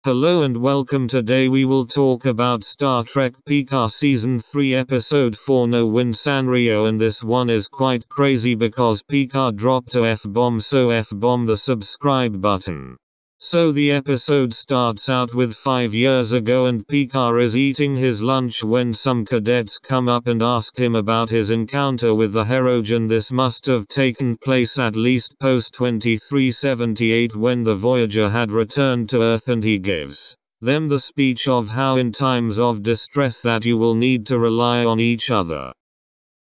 Hello and welcome. Today we will talk about Star Trek Picard Season 3 Episode 4 No Win Sanrio, and this one is quite crazy because Picard dropped a F-bomb, so F-bomb the subscribe button. So the episode starts out with 5 years ago and Picard is eating his lunch when some cadets come up and ask him about his encounter with the Herogen. This must have taken place at least post 2378 when the Voyager had returned to Earth, and he gives them the speech of how in times of distress that you will need to rely on each other.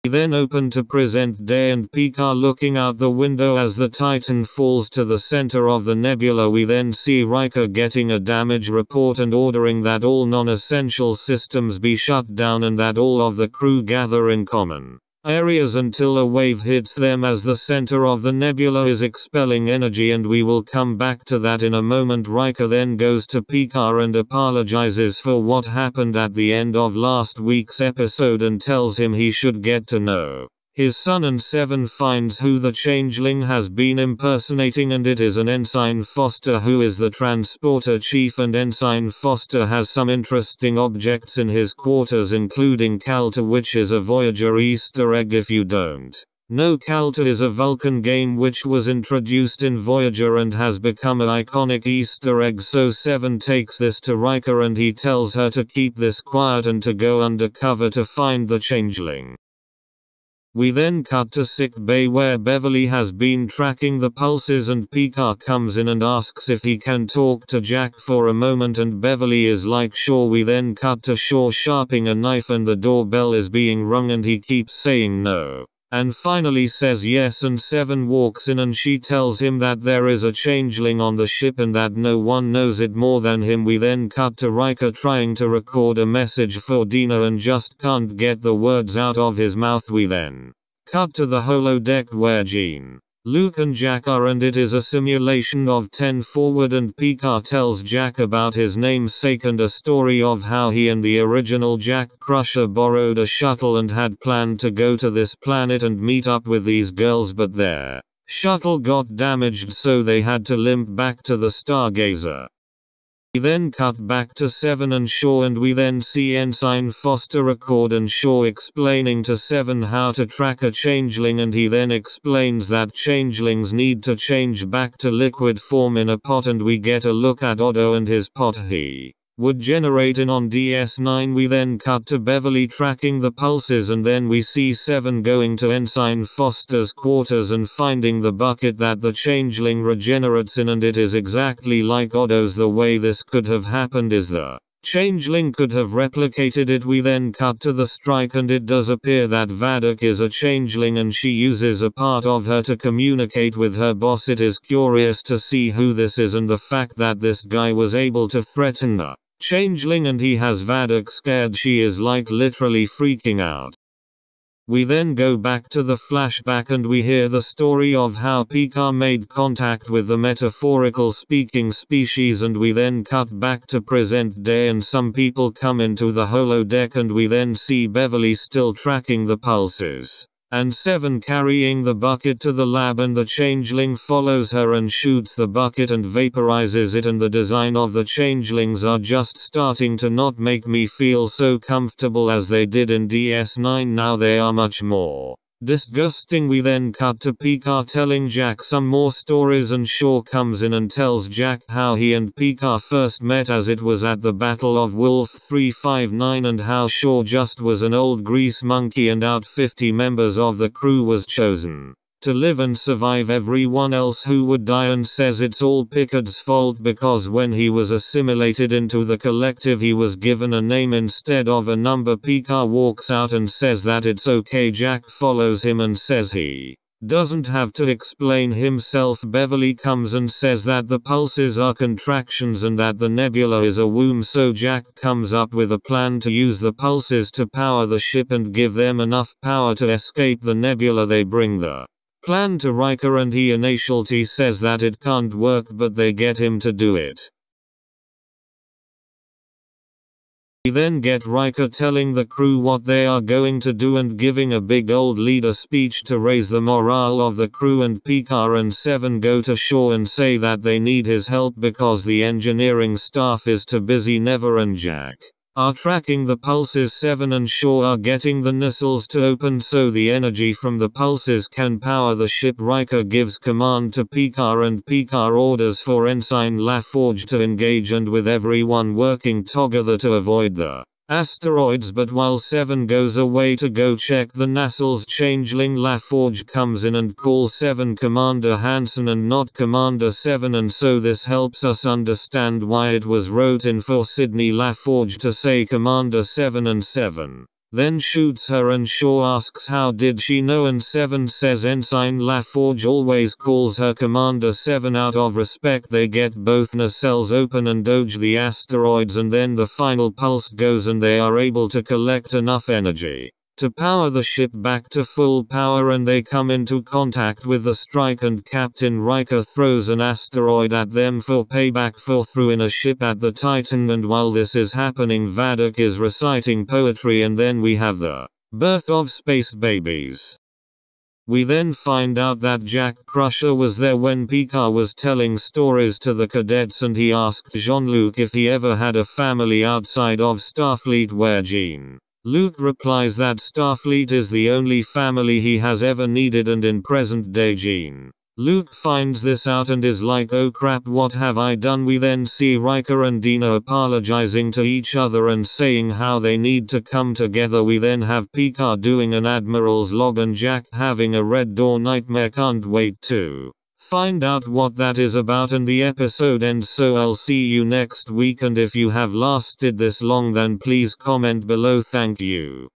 We then open to present day and Picard looking out the window as the Titan falls to the center of the nebula. We then see Riker getting a damage report and ordering that all non-essential systems be shut down and that all of the crew gather in common areas until a wave hits them as the center of the nebula is expelling energy, and we will come back to that in a moment. Riker then goes to Picard and apologizes for what happened at the end of last week's episode and tells him he should get to know his son, and Seven finds who the changeling has been impersonating, and it is an Ensign Foster who is the transporter chief, and Ensign Foster has some interesting objects in his quarters including Calta, which is a Voyager Easter egg. If you don't know, Calta is a Vulcan game which was introduced in Voyager and has become an iconic Easter egg. So Seven takes this to Riker and he tells her to keep this quiet and to go undercover to find the changeling. We then cut to sick bay where Beverly has been tracking the pulses and Picard comes in and asks if he can talk to Jack for a moment, and Beverly is like sure. We then cut to Shaw sharpening a knife and the doorbell is being rung and he keeps saying no, and finally says yes, and Seven walks in and she tells him that there is a changeling on the ship and that no one knows it more than him. We then cut to Riker trying to record a message for Dina and just can't get the words out of his mouth. We then cut to the holodeck where Jean, Luke and Jack are, and it is a simulation of 10 forward, and Picard tells Jack about his namesake and a story of how he and the original Jack Crusher borrowed a shuttle and had planned to go to this planet and meet up with these girls, but their shuttle got damaged so they had to limp back to the Stargazer. We then cut back to Seven and Shaw and we then see Ensign Foster record and Shaw explaining to Seven how to track a changeling, and he then explains that changelings need to change back to liquid form in a pot, and we get a look at Odo and his pot he would generate in on DS9. We then cut to Beverly tracking the pulses and then we see Seven going to Ensign Foster's quarters and finding the bucket that the changeling regenerates in, and it is exactly like Odo's. The way this could have happened is the changeling could have replicated it. We then cut to the strike and it does appear that Vadic is a changeling and she uses a part of her to communicate with her boss. It is curious to see who this is, and the fact that this guy was able to threaten the changeling and he has Vadic scared. She is like literally freaking out. We then go back to the flashback and we hear the story of how Picard made contact with the metaphorical speaking species, and we then cut back to present day and some people come into the holodeck and we then see Beverly still tracking the pulses and Seven carrying the bucket to the lab, and the changeling follows her and shoots the bucket and vaporizes it, and the design of the changelings are just starting to not make me feel so comfortable as they did in DS9. Now they are much more disgusting. We then cut to Picard telling Jack some more stories and Shaw comes in and tells Jack how he and Picard first met as it was at the Battle of Wolf 359, and how Shaw just was an old grease monkey and out 50 members of the crew was chosen to live and survive everyone else who would die, and says it's all Picard's fault because when he was assimilated into the collective he was given a name instead of a number. Picard walks out and says that it's okay. Jack follows him and says he doesn't have to explain himself. Beverly comes and says that the pulses are contractions and that the nebula is a womb, so Jack comes up with a plan to use the pulses to power the ship and give them enough power to escape the nebula. They bring the plan to Riker and he initially says that it can't work, but they get him to do it. We then get Riker telling the crew what they are going to do and giving a big old leader speech to raise the morale of the crew, and Picard and Seven go to Shaw and say that they need his help because the engineering staff is too busy. Never and Jack are tracking the pulses. Seven and Shaw are getting the nacelles to open so the energy from the pulses can power the ship. Riker gives command to Picard and Picard orders for Ensign LaForge to engage and with everyone working together to avoid the asteroids. But while Seven goes away to go check the nacelles, Changeling LaForge comes in and calls Seven Commander Hansen and not Commander Seven, and so this helps us understand why it was wrote in for Sydney LaForge to say Commander Seven, and Seven then shoots her and Shaw asks how did she know, and Seven says Ensign LaForge always calls her Commander Seven out of respect. They get both nacelles open and dodge the asteroids, and then the final pulse goes and they are able to collect enough energy to power the ship back to full power, and they come into contact with the strike and Captain Riker throws an asteroid at them for payback for throwing a ship at the Titan. And while this is happening, Vadic is reciting poetry, and then we have the birth of space babies. We then find out that Jack Crusher was there when Picard was telling stories to the cadets, and he asked Jean-Luc if he ever had a family outside of Starfleet, where Luke replies that Starfleet is the only family he has ever needed, and in present day Luke finds this out and is like, oh crap, what have I done? We then see Riker and Dina apologizing to each other and saying how they need to come together. We then have Picard doing an Admiral's log and Jack having a Red Door nightmare. Can't wait to find out what that is about, and the episode ends. So I'll see you next week, and if you have lasted this long then please comment below. Thank you.